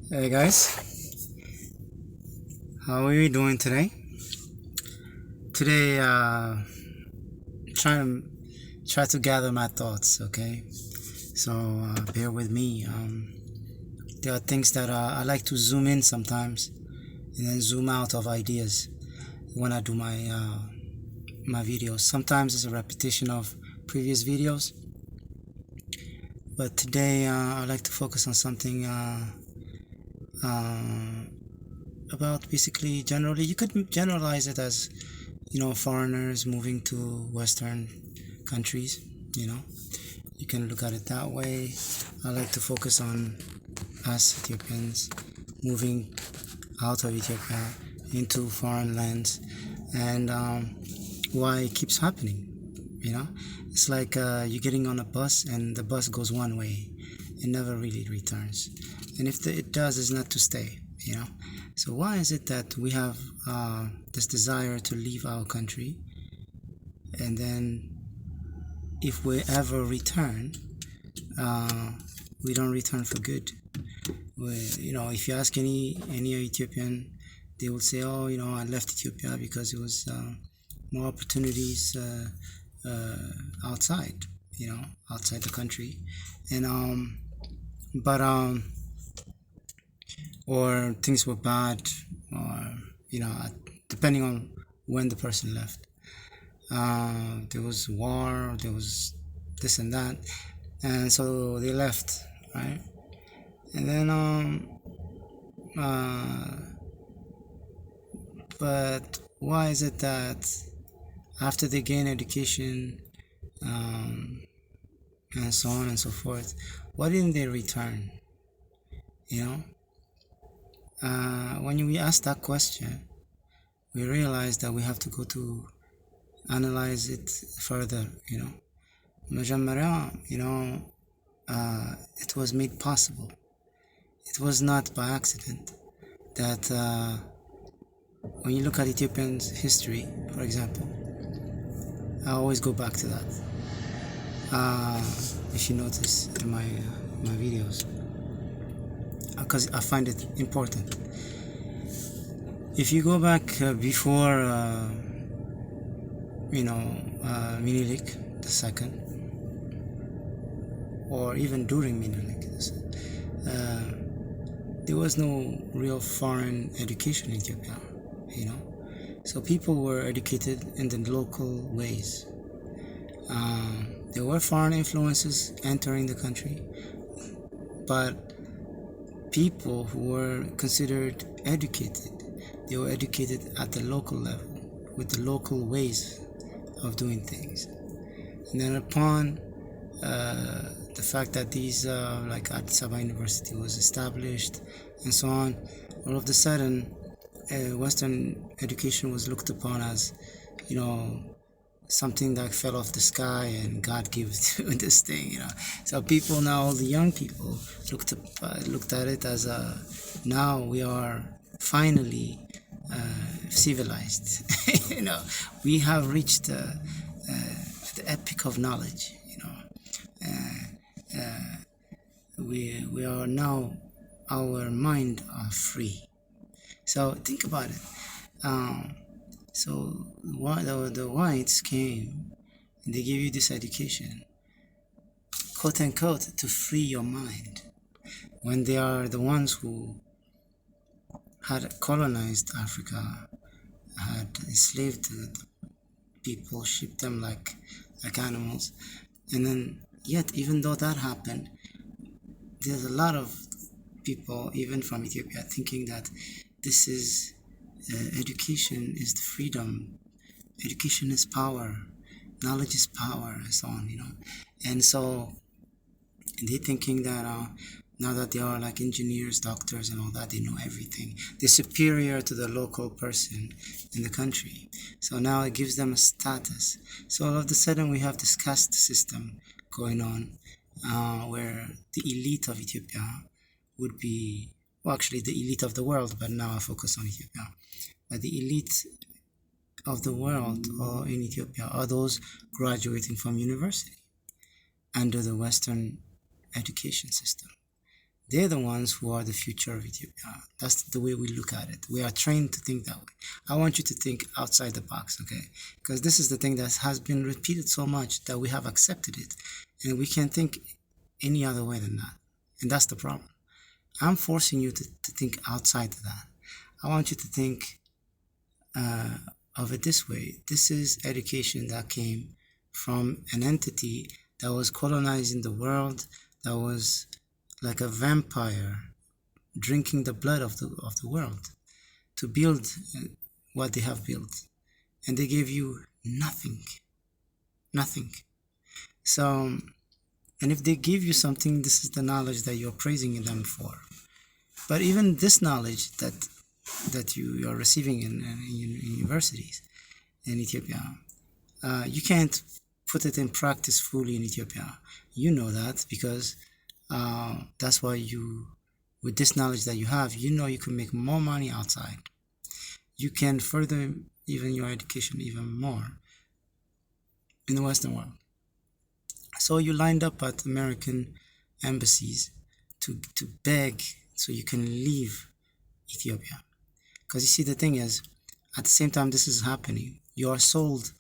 Hey guys, how are you doing today? Today, trying try to gather my thoughts. Okay, so bear with me. There are things that I like to zoom in sometimes, and then zoom out of ideas when I do my videos. Sometimes it's a repetition of previous videos, but today I like to focus on something about basically generally. You could generalize it as foreigners moving to Western countries. You know, you can look at it that way. I like to focus on us Ethiopians moving out of Ethiopia into foreign lands, and why it keeps happening. It's like you're getting on a bus and the bus goes one way, it never really returns, and if it does, it's not to stay. So why is it that we have this desire to leave our country, and then if we ever return, we don't return for good? If you ask any Ethiopian, they will say, "Oh, I left Ethiopia because it was more opportunities outside, outside the country," and but or things were bad, or depending on when the person left. There was war, there was this and that, and so they left, right? And then but why is it that after they gain education, and so on and so forth, why didn't they return? When we ask that question, we realize that we have to go to analyze it further. መጀመሪያ, it was made possible. It was not by accident that when you look at Ethiopian history, for example, I always go back to that. If you notice in my videos, because I find it important. If you go back before Minilik II, or even during Minilik, there was no real foreign education in Ethiopia. So people were educated in the local ways. There were foreign influences entering the country, but people who were considered educated, they were educated at the local level with the local ways of doing things. And then upon the fact that these like Addis Ababa University was established and so on, all of a sudden Western education was looked upon as something that fell off the sky and God gives this thing. So people now, all the young people, looked at it as now we are finally civilized. We have reached the epic of knowledge. We are now, our mind are free. So think about it. So the whites came and they gave you this education, quote unquote, to free your mind, when they are the ones who had colonized Africa, had enslaved people, shipped them like animals. And then yet, even though that happened, there's a lot of people, even from Ethiopia, thinking that this is education is the freedom, education is power, knowledge is power, and so on. And so they're thinking that now that they are like engineers, doctors, and all that, they know everything. They're superior to the local person in the country. So now it gives them a status. So all of a sudden we have this caste system going on, where the elite of Ethiopia would be, well, actually the elite of the world, but now I focus on Ethiopia. But the elite of the world, or in Ethiopia, are those graduating from university under the Western education system. They're the ones who are the future of Ethiopia. That's the way we look at it. We are trained to think that way. I want you to think outside the box, okay? Because this is the thing that has been repeated so much that we have accepted it, and we can't think any other way than that. And that's the problem. I'm forcing you to think outside of that. I want you to think of it this way. This is education that came from an entity that was colonizing the world, that was like a vampire drinking the blood of the world to build what they have built. And they gave you nothing. Nothing. So, and if they give you something, this is the knowledge that you're praising them for. But even this knowledge that you are receiving in universities in Ethiopia, you can't put it in practice fully in Ethiopia. You know that because that's why with this knowledge that you have, you know you can make more money outside. You can further even your education even more in the Western world. So you lined up at American embassies to beg so you can leave Ethiopia. Because you see, the thing is, at the same time this is happening, you are sold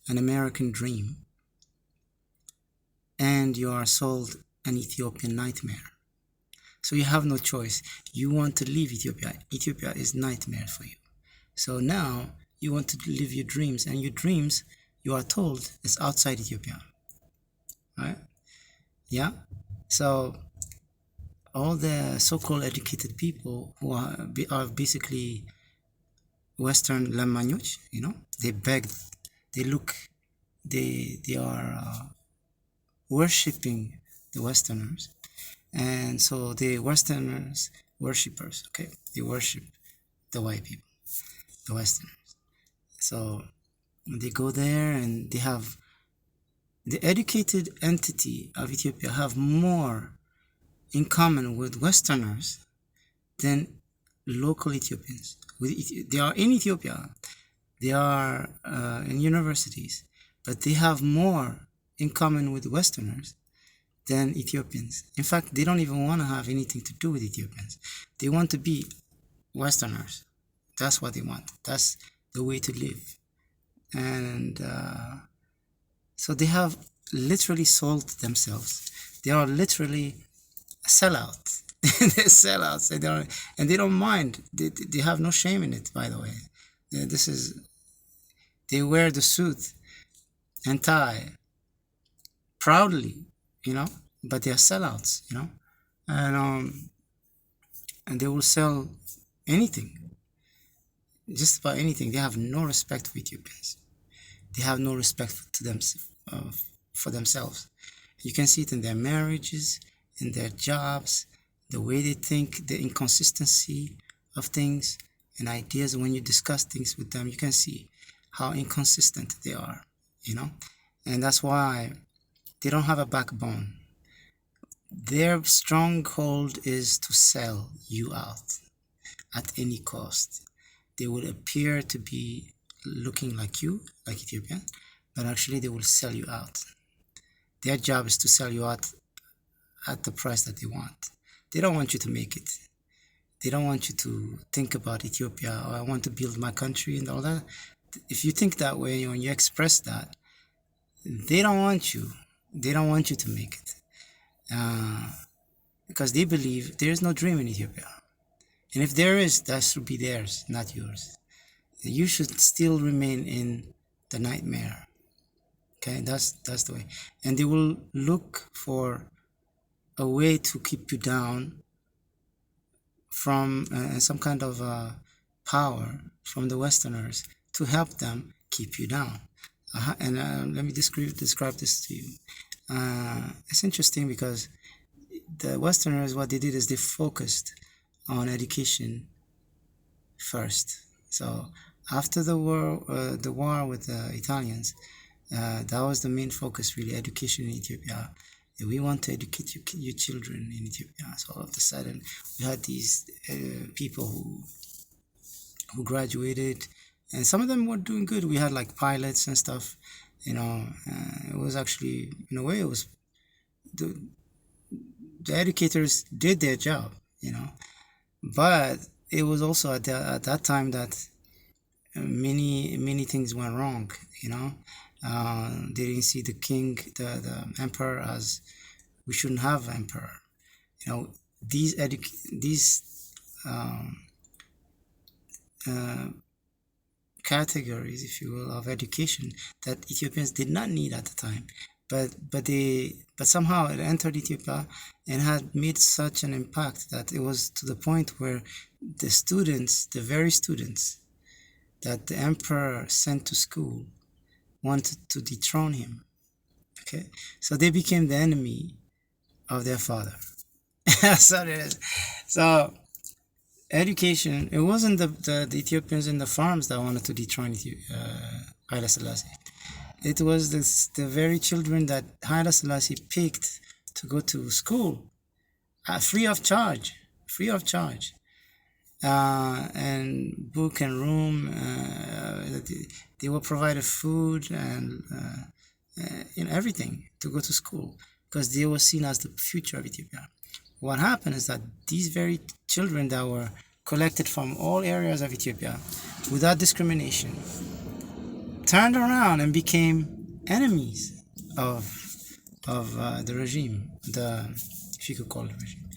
an American dream and you are sold an Ethiopian nightmare. So you have no choice. You want to leave Ethiopia. Ethiopia is nightmare for you. So now you want to live your dreams, and your dreams, you are told, is outside Ethiopia. Right? Yeah? So all the so-called educated people who are basically Western lemanyos, they beg, they are worshipping the Westerners. And so the Westerners, worshippers, okay, they worship the white people, the Westerners. So they go there and they have, the educated entity of Ethiopia have more in common with Westerners than local Ethiopians. They are in Ethiopia, they are in universities, but they have more in common with Westerners than Ethiopians. In fact, they don't even want to have anything to do with Ethiopians. They want to be Westerners. That's what they want. That's the way to live. And so they have literally sold themselves. They are literally sellouts. They're sellouts. And they don't mind. They have no shame in it, by the way. They wear the suit and tie proudly, but they are sellouts, and they will sell anything, just about anything. They have no respect for Ethiopians. They have no respect for themselves. You can see it in their marriages, in their jobs, the way they think, the inconsistency of things and ideas. When you discuss things with them, you can see how inconsistent they are, and that's why they don't have a backbone. Their stronghold is to sell you out at any cost. They will appear to be looking like you, like Ethiopia, but actually they will sell you out. Their job is to sell you out at the price that they want. They don't want you to make it. They don't want you to think about Ethiopia, or I want to build my country and all that. If you think that way, when you express that, they don't want you. They don't want you to make it. Because they believe there is no dream in Ethiopia. And if there is, that should be theirs, not yours. You should still remain in the nightmare. Okay, that's the way. And they will look for a way to keep you down from some kind of power from the Westerners to help them keep you down. And let me describe this to you. It's interesting because the Westerners, what they did is they focused on education first. So after the war with the Italians, that was the main focus, really, education in Ethiopia. We want to educate your children in Ethiopia. So all of a sudden, we had these people who graduated, and some of them were doing good. We had like pilots and stuff. It was actually, in a way, it was the educators did their job, but it was also at that time that many things went wrong. They didn't see the king, the emperor, as we shouldn't have emperor. These um, uh, categories, if you will, of education that Ethiopians did not need at the time, but somehow it entered Ethiopia and had made such an impact that it was to the point where the students, the very students that the emperor sent to school, wanted to dethrone him. Okay, so they became the enemy of their father. So it is. So education, it wasn't the Ethiopians in the farms that wanted to dethrone Haile Selassie. It was the very children that Haile Selassie picked to go to school, free of charge, and book and room. They were provided food and everything to go to school because they were seen as the future of Ethiopia. What happened is that these very children that were collected from all areas of Ethiopia without discrimination turned around and became enemies of the regime, if you could call it regime,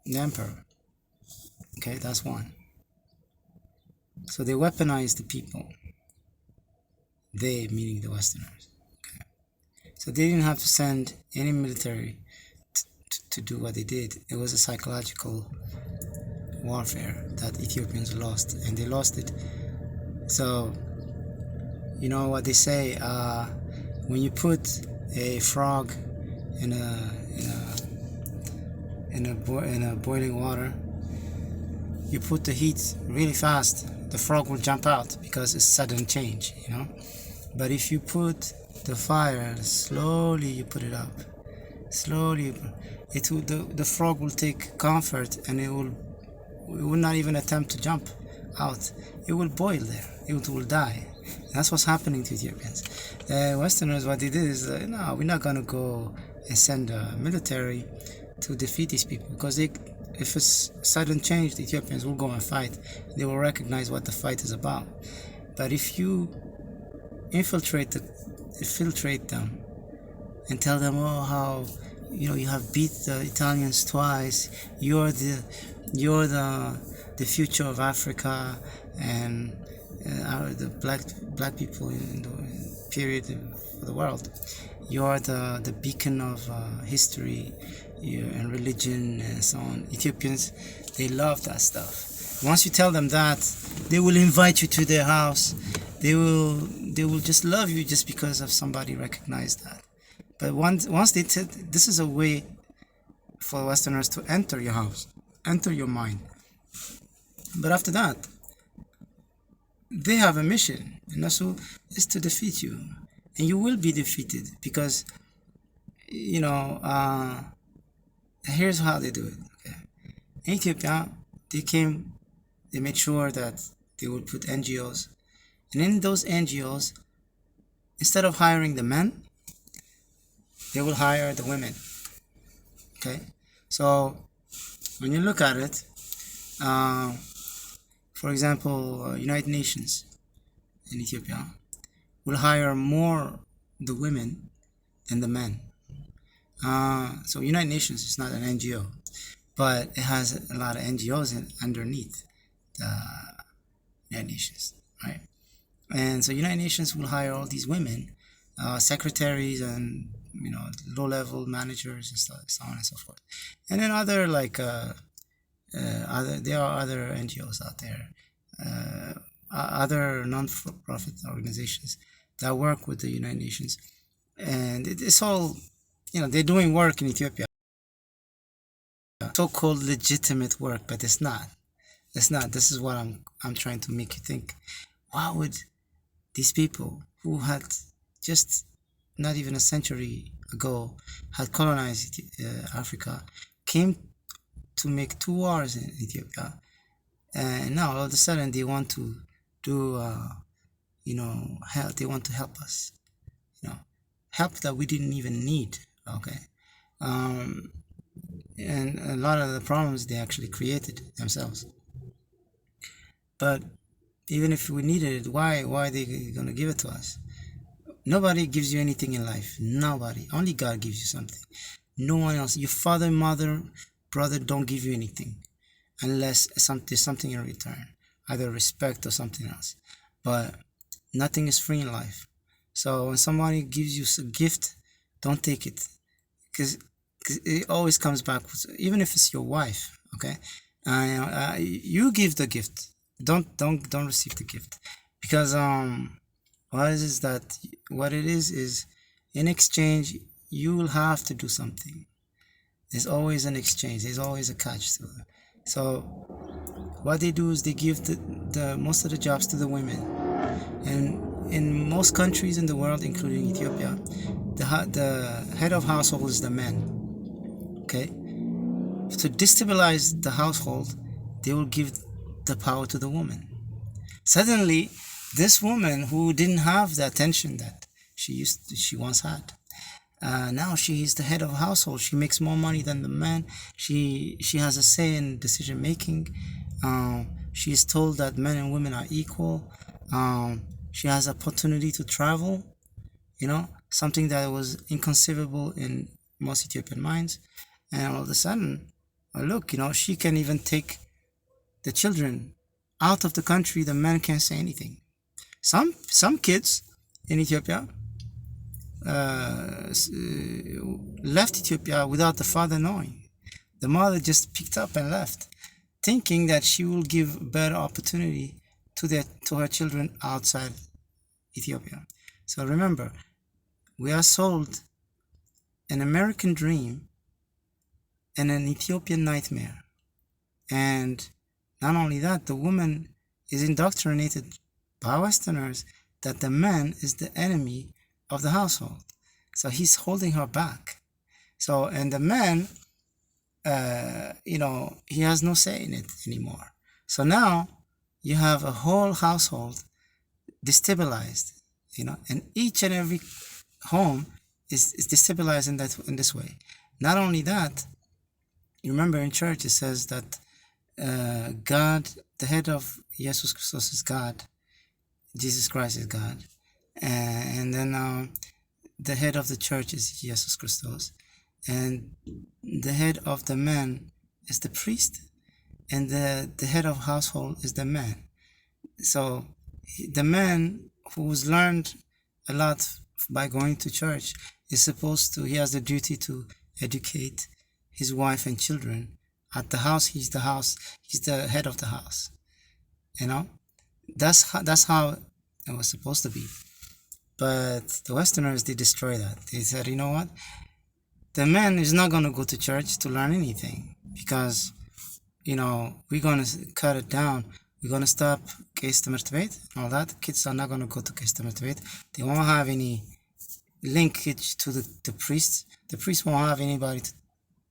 the emperor. Okay, that's one. So they weaponized the people. They, meaning the Westerners. Okay. So they didn't have to send any military to do what they did. It was a psychological warfare that Ethiopians lost, and they lost it. So, you know what they say, when you put a frog in a boiling water, you put the heat really fast, the frog will jump out because it's sudden change, But if you put the fire slowly, you put it up, slowly, the frog will take comfort and it will not even attempt to jump out. It will boil there. It will die. That's what's happening to Ethiopians. Westerners, what they did is, no, we're not going to go and send a military to defeat these people, because if it's sudden change, the Ethiopians will go and fight. They will recognize what the fight is about. But if you infiltrate them and tell them, oh, how you have beat the Italians twice, you're the future of Africa, and the black people in the period of the world, you're the beacon of history and religion and so on. Ethiopians, they love that stuff. Once you tell them that, they will invite you to their house. They will just love you just because of somebody recognized that. But once they said, this is a way for Westerners to enter your house, enter your mind. But after that, they have a mission, and also is to defeat you, and you will be defeated, because here's how they do it. Okay, in Ethiopia, they made sure that they would put NGOs, and in those NGOs, instead of hiring the men, they will hire the women. Okay, so when you look at it, for example, United Nations in Ethiopia will hire more the women than the men. So United Nations is not an NGO, but it has a lot of NGOs underneath the United Nations, right? And so United Nations will hire all these women, secretaries and low-level managers and so on and so forth. And then there are other NGOs out there, other non-profit organizations that work with the United Nations, and it's all, they're doing work in Ethiopia, so-called legitimate work, but it's not. This is what I'm trying to make you think. Why would these people who had just not even a century ago had colonized Africa came to make 2 wars in Ethiopia, and now all of a sudden they want to do help. They want to help us, help that we didn't even need. Okay, um, and a lot of the problems they actually created themselves. But even if we needed it, why are they gonna give it to us? Nobody gives you anything in life. Nobody. Only God gives you something. No one else. Your father, mother, brother don't give you anything unless there's something in return, either respect or something else. But nothing is free in life. So when somebody gives you a gift, don't take it, because it always comes back. Even if it's your wife, okay, you give the gift. Don't receive the gift, because what it is in exchange you will have to do something. There's always an exchange. There's always a catch to it. So what they do is they give the most of the jobs to the women, and in most countries in the world, including Ethiopia, the head of household is the man. Okay, to destabilize the household, they will give the power to the woman. Suddenly, this woman who didn't have the attention that she once had, now she is the head of a household. She makes more money than the man. She has a say in decision making. She is told that men and women are equal. She has opportunity to travel, something that was inconceivable in most Ethiopian minds. And all of a sudden, look, she can even take the children out of the country. The men can't say anything. Some kids in Ethiopia left Ethiopia without the father knowing. The mother just picked up and left, thinking that she will give better opportunity to her children outside Ethiopia. So remember, we are sold an American dream and an Ethiopian nightmare. And not only that, the woman is indoctrinated by Westerners that the man is the enemy of the household. So he's holding her back. So, and the man, he has no say in it anymore. So now you have a whole household destabilized, and each and every home is destabilized in this way. Not only that, you remember in church it says that God, the head of Jesus Christos is God. Jesus Christ is God. And then the head of the church is Jesus Christos. And the head of the man is the priest. And the head of household is the man. So the man who's learned a lot by going to church he has the duty to educate his wife and children. At the house, he's the head of the house. That's how it was supposed to be. But the Westerners, they destroy that. They said, you know what? The man is not going to go to church to learn anything, because, we're going to cut it down. We're going to stop case ትምህርት ቤት and all that. Kids are not going to go to case ትምህርት ቤት. They won't have any linkage to the priest. The priest won't have anybody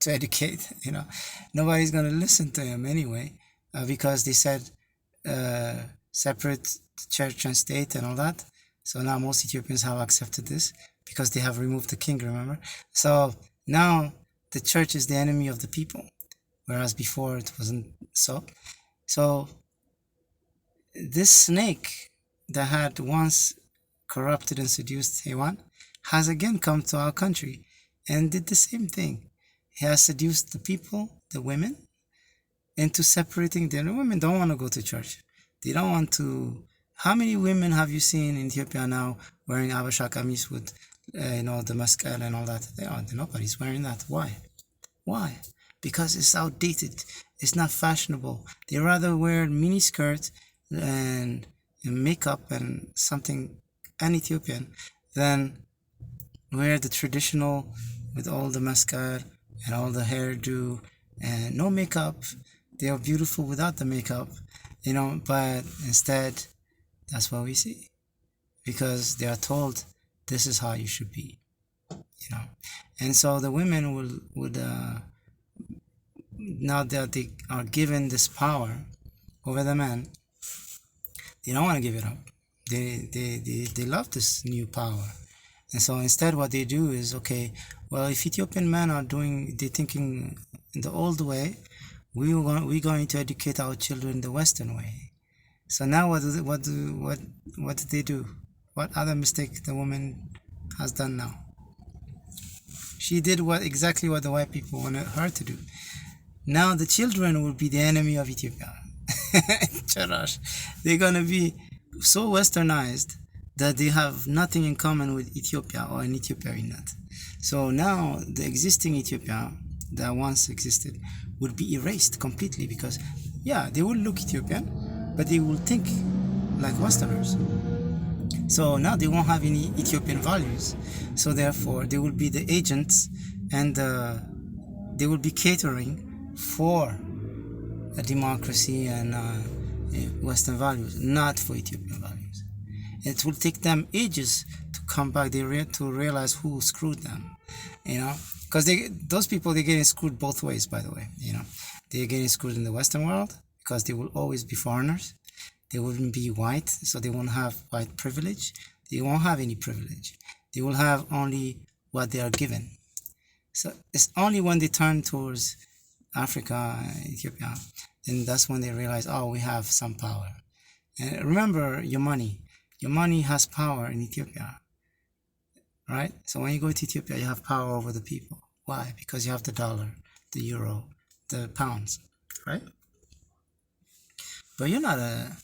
to educate. Nobody's going to listen to him anyway, because they said separate church and state and all that. So now most Ethiopians have accepted this because they have removed the king, remember? So now the church is the enemy of the people, whereas before it wasn't so. So this snake that had once corrupted and seduced Hewan has again come to our country and did the same thing. He has seduced the people, the women, into separating them. The women don't want to go to church. They don't want to. How many women have you seen in Ethiopia now wearing Habesha kamis with, the mascal and all that? Nobody's wearing that. Why? Why? Because it's outdated. It's not fashionable. They rather wear mini skirts and makeup and something un-Ethiopian than wear the traditional with all the mascara and all the hairdo and no makeup. They are beautiful without the makeup, but instead, that's what we see, because they are told this is how you should be, and so the women would now that they are given this power over the man, they don't want to give it up. They love this new power, and so instead what they do is, okay, Well, if Ethiopian men are they thinking in the old way, we're going to educate our children the Western way. So now what did they do? What other mistake the woman has done now? She did exactly what the white people wanted her to do. Now the children will be the enemy of Ethiopia. Charash. They're gonna be so westernized that they have nothing in common with Ethiopia or an Ethiopian not. So now the existing Ethiopia that once existed would be erased completely, because yeah, they will look Ethiopian, but they will think like Westerners. So now they won't have any Ethiopian values. So therefore they will be the agents, and they will be catering for a democracy and Western values, not for Ethiopian values. It will take them ages to come back. To realize who screwed them, because those people, they're getting screwed both ways. By the way, they're getting screwed in the Western world because they will always be foreigners. They wouldn't be white, so they won't have white privilege. They won't have any privilege. They will have only what they are given. So it's only when they turn towards Africa, Ethiopia, then that's when they realize, oh, we have some power. And remember your money. Your money has power in Ethiopia, right? So when you go to Ethiopia, you have power over the people. Why? Because you have the dollar, the euro, the pounds, right? But you're not a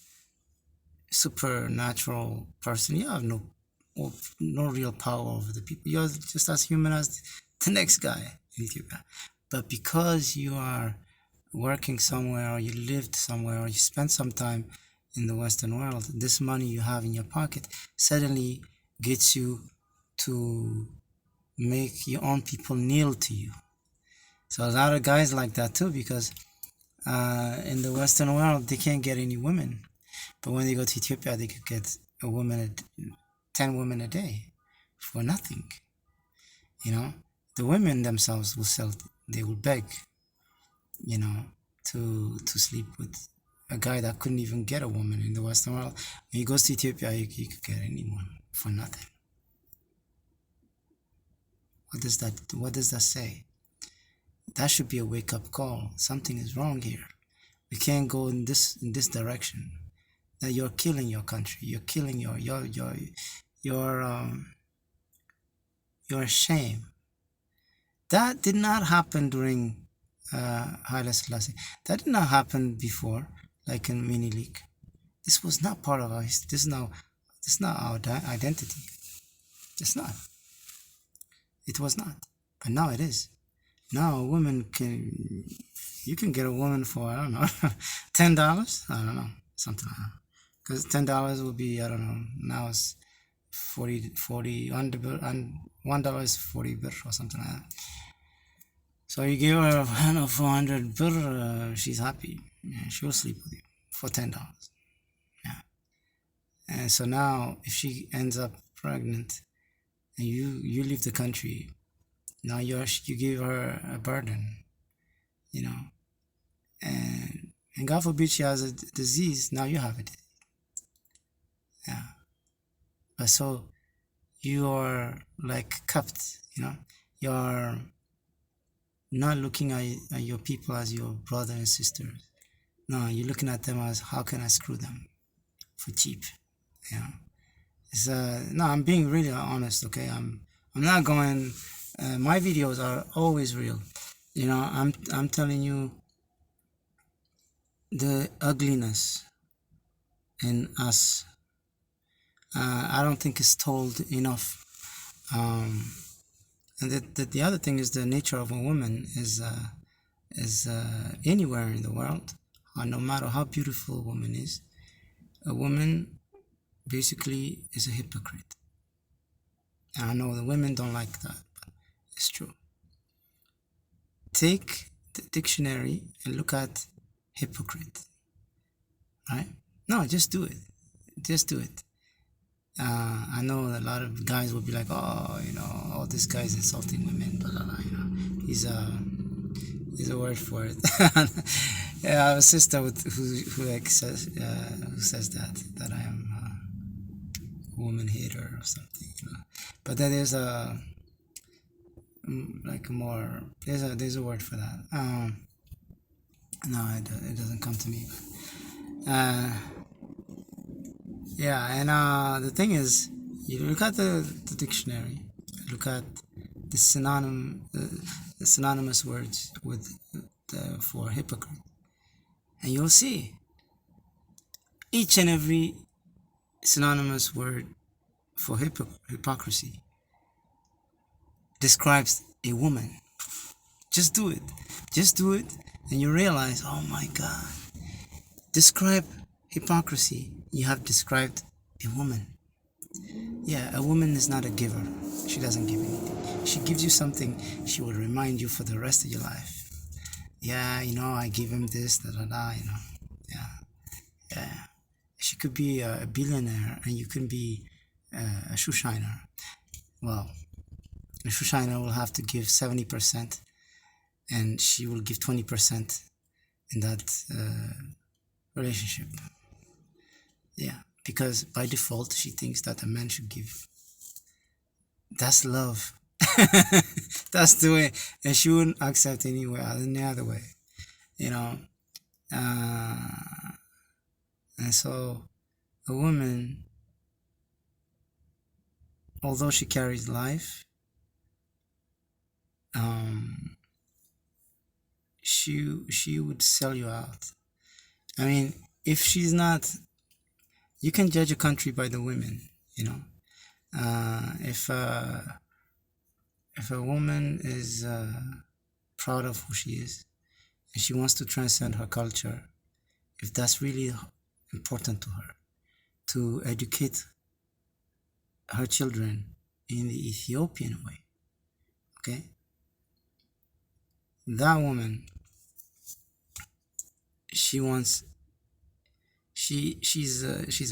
supernatural person. You have no real power over the people. You're just as human as the next guy in Ethiopia. But because you are working somewhere, or you lived somewhere, or you spent some time in the Western world, this money you have in your pocket suddenly gets you to make your own people kneel to you. So a lot of guys like that too, because in the Western world they can't get any women, but when they go to Ethiopia, they could get 10 women a day for nothing. The women themselves will sell. They will beg, to sleep with a guy that couldn't even get a woman in the Western world. When he goes to Ethiopia, he could get anyone for nothing. What does that say? That should be a wake-up call. Something is wrong here. We can't go in this direction. That you're killing your country. You're killing your shame. That did not happen during Haile Selassie. That did not happen before, like in Minilik. This was not part of our history. This is not our identity. It's not. It was not. But now it is. Now a woman you can get a woman for, I don't know, $10? I don't know, something like that. Because $10 will be, I don't know, now it's 40, and $1 is 40 birr or something like that. So you give her, 400 birr, she's happy. Yeah, she will sleep with you for $10. Yeah. And so now, if she ends up pregnant and you leave the country, now you give her a burden, and God forbid she has a disease, now you have it. Yeah. But so you are like cupped, you're not looking at your people as your brother and sisters. No, you're looking at them as, how can I screw them for cheap? It's no, I'm being really honest, okay? I'm not going. My videos are always real. I'm telling you the ugliness in us. I don't think it's told enough. And the other thing is, the nature of a woman is anywhere in the world, no matter how beautiful a woman is, a woman basically is a hypocrite. And I know the women don't like that, but it's true. Take the dictionary and look at hypocrite, right? No, just do it. Just do it. I know a lot of guys will be like, oh, this guy's insulting women, blah, blah, blah, He's a word for it. Yeah, I have a sister who says that I am a woman hater or something, But then there's like more. There's a word for that. No, it doesn't come to me. Uh, yeah, and the thing is, you look at the dictionary, look at the the synonymous words with for hypocrite, and you'll see each and every synonymous word for hypocrisy describes a woman. Just do it. Just do it, and you realize, oh my God. Describe hypocrisy. You have described a woman. Yeah, a woman is not a giver. She doesn't give anything. She gives you something, she will remind you for the rest of your life. Yeah, I give him this, da da da, Yeah, yeah. She could be a billionaire and you can be a shoe shiner. Well, a shoe shiner will have to give 70% and she will give 20% in that relationship. Yeah, because by default she thinks that a man should give. That's love. That's the way, and she wouldn't accept any other way, and so a woman, although she carries life, she would sell you out. I mean, if she's not, you can judge a country by the women, if a woman is proud of who she is and she wants to transcend her culture, if that's really important to her, to educate her children in the Ethiopian way, okay, that woman, she's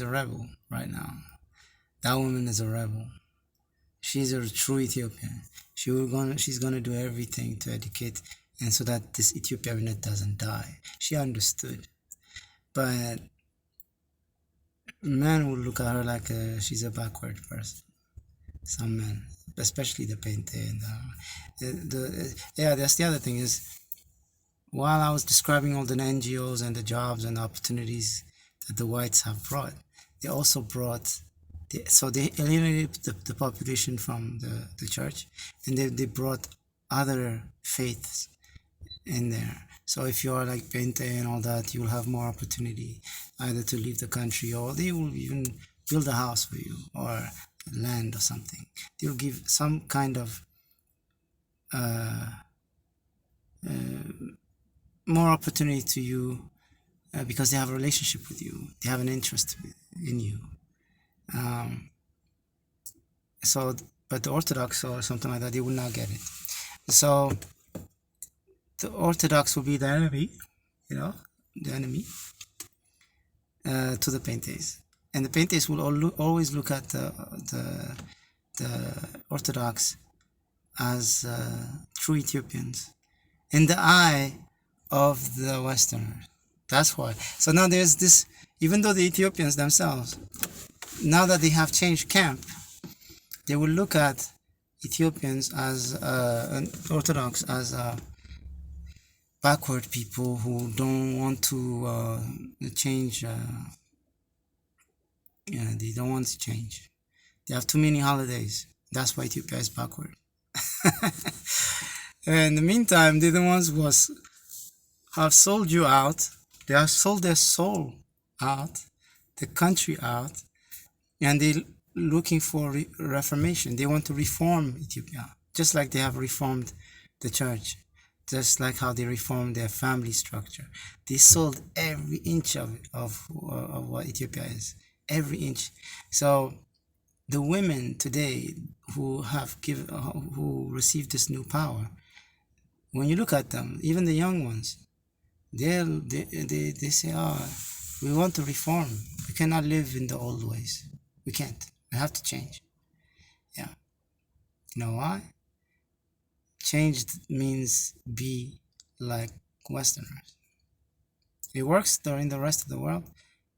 a rebel right now. That woman is a rebel. She's a true Ethiopian. She's gonna do everything to educate, and so that this Ethiopian doesn't die. She understood, but men will look at her like she's a backward person. Some men, especially the painte and that's the other thing is, while I was describing all the NGOs and the jobs and the opportunities that the whites have brought, they also brought. So they alienated the population from the church, and they brought other faiths in there. So if you are like Pente and all that, you will have more opportunity either to leave the country, or they will even build a house for you or land or something. They will give some kind of more opportunity to you because they have a relationship with you. They have an interest in you. But the Orthodox or something like that, they will not get it. So the Orthodox will be the enemy, to the Paintes, and the Paintes will always look at the Orthodox as true Ethiopians in the eye of the Westerners. That's why. So now there's this, even though the Ethiopians themselves, now that they have changed camp, they will look at Ethiopians as Orthodox as backward people who don't want to change. They don't want to change. They have too many holidays. That's why Ethiopia is backward. In the meantime, they're the ones who have sold you out. They have sold their soul out, the country out, and they're looking for reformation. They want to reform Ethiopia, just like they have reformed the church, just like how they reformed their family structure. They sold every inch of what Ethiopia is, every inch. So the women today who received this new power, when you look at them, even the young ones, they say, we want to reform. We cannot live in the old ways. We can't. We have to change. Yeah. You know why? Change means be like Westerners. It works during the rest of the world.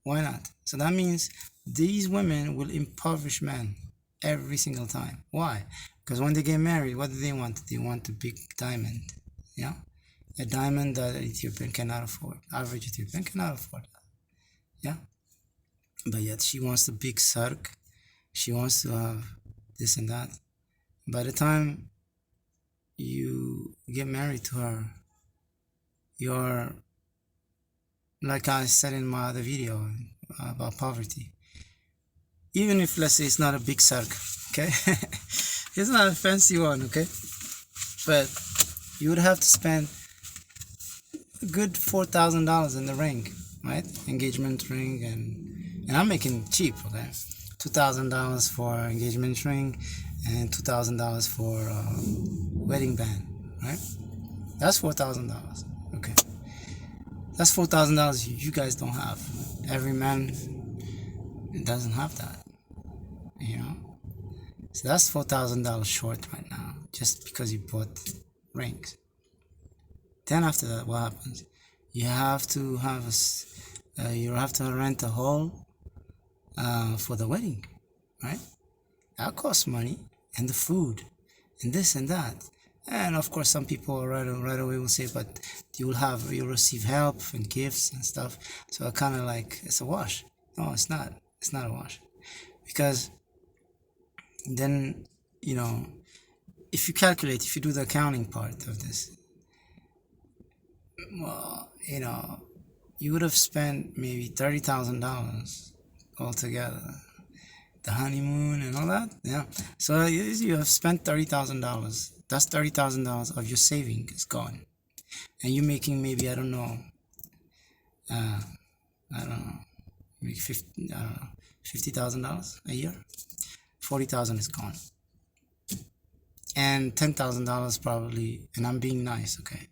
Why not? So that means these women will impoverish men every single time. Why? Because when they get married, what do they want? They want a big diamond. Yeah, a diamond that Ethiopian cannot afford. Average Ethiopian cannot afford that. Yeah, but yet she wants the big sark. She wants to have this and that. By the time you get married to her, you're, like I said in my other video about poverty, even if, let's say, it's not a big sark, okay? It's not a fancy one, okay? But you would have to spend a good $4,000 in the ring, right? Engagement ring, and I'm making cheap, okay? $2,000 for engagement ring and $2,000 for wedding band, right? That's $4,000, okay? That's $4,000 you guys don't have. Every man doesn't have that, you know? So that's $4,000 short right now, just because you bought rings. Then after that, what happens? You have to have you have to rent a hall for the wedding, right? That costs money, and the food, and this and that. And of course, some people right away will say, but you'll receive help and gifts and stuff. So I kind of like, it's a wash. No, it's not. It's not a wash, because then, you know, if you calculate, if you do the accounting part of this, well, you know, you would have spent maybe $30,000 altogether. The honeymoon and all that, yeah. So you have spent $30,000. That's $30,000 of your saving is gone, and you're making maybe I don't know, maybe $50,000 a year. $40,000 is gone, and $10,000 probably. And I'm being nice, okay?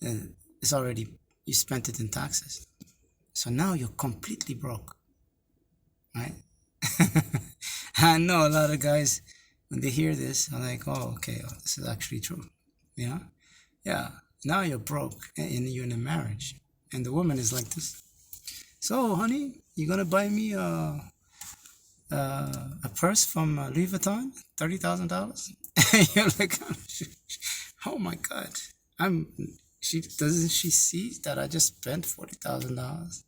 It's already, you spent it in taxes, so now you're completely broke, right? I know a lot of guys, when they hear this, are like, oh, okay, oh, this is actually true. Yeah? Yeah. Now you're broke and you're in a marriage. And the woman is like this. So, honey, you gonna buy me a purse from Louis Vuitton? $30,000? You're like, oh my God. Doesn't she see that I just spent $40,000?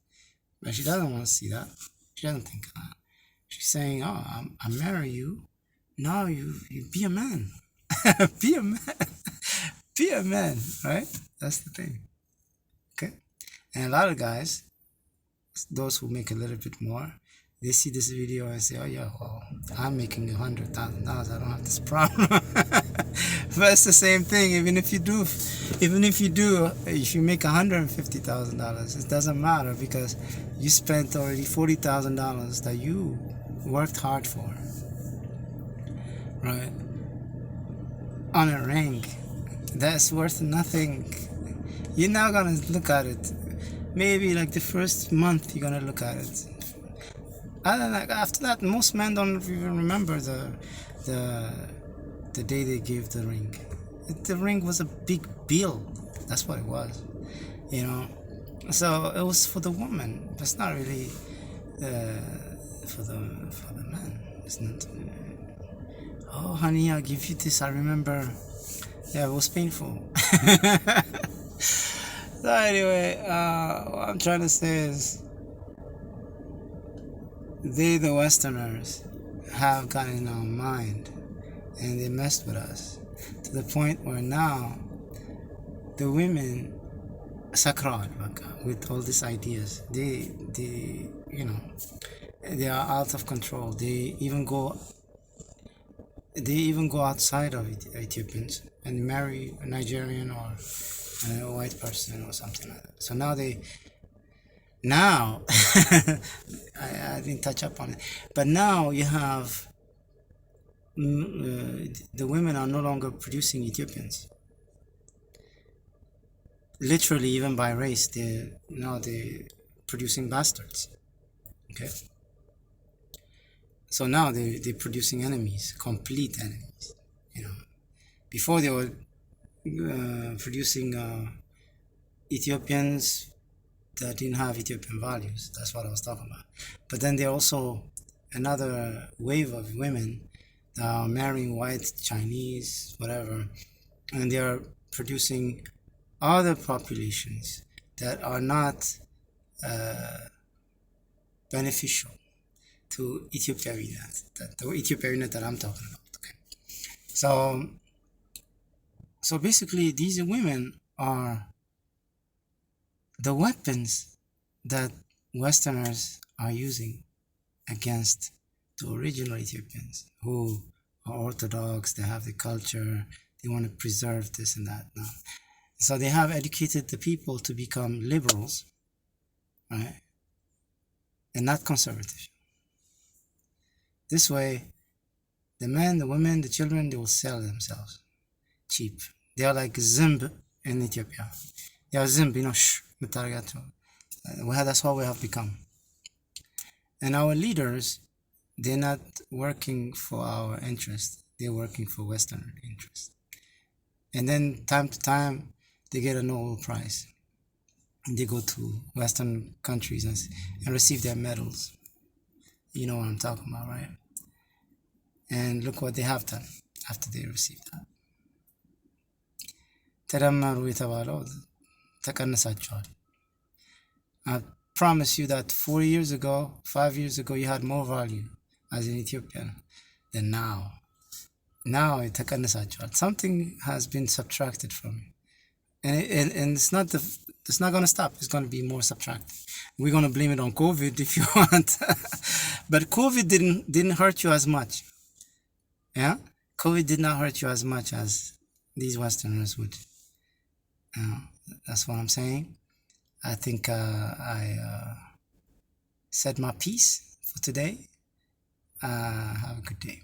But she doesn't want to see that. She doesn't think that. She's saying, oh, I marry you. Now you be a man. Be a man. Be a man, right? That's the thing. Okay? And a lot of guys, those who make a little bit more, they see this video and say, oh yeah, well, I'm making $100,000. I don't have this problem. But it's the same thing. If you make $150,000, it doesn't matter, because you spent already $40,000 that you worked hard for, right? On a ring that's worth nothing. You're not gonna look at it. Maybe like the first month you're gonna look at it. After that, most men don't even remember the day they gave the ring. The ring was a big bill. That's what it was, you know. So it was for the woman. It's not really for the man. It's not. Oh, honey, I'll give you this. I remember. Yeah, it was painful. So anyway, what I'm trying to say is, the Westerners, have gotten in our mind, and they messed with us to the point where now the women sakran with all these ideas, they are out of control. They even go outside of Ethiopians and marry a Nigerian or a white person or something like that. So now I didn't touch up on it, but now you have the women are no longer producing Ethiopians. Literally, even by race, they're producing bastards. Okay. So now they're producing enemies, complete enemies. You know, before they were producing Ethiopians that didn't have Ethiopian values. That's what I was talking about. But then there also another wave of women marrying white, Chinese, whatever, and they are producing other populations that are not beneficial to Ethiopia, the Ethiopia that I'm talking about. Okay, so basically, these women are the weapons that Westerners are using against the original Ethiopians who are Orthodox, they have the culture, they want to preserve this and that. No. So they have educated the people to become liberals, right? And not conservative. This way, the men, the women, the children, they will sell themselves cheap. They are like Zimb in Ethiopia. They are Zimb, that's what we have become. And our leaders, they're not working for our interest. They're working for Western interest. And then time to time, they get a Nobel Prize. And they go to Western countries and receive their medals. You know what I'm talking about, right? And look what they have done after they received that. ተደመሩ የተባለው ተቀንሳቸዋል. I promise you that 4 years ago, 5 years ago, you had more value as an Ethiopian than now. Now ተቀንሳቸዋል. Something has been subtracted from you. And it's not going to stop. It's going to be more subtracted. We're going to blame it on COVID if you want. But COVID didn't hurt you as much. Yeah? COVID did not hurt you as much as these Westerners would. That's what I'm saying. I think I said my piece for today. Have a good day.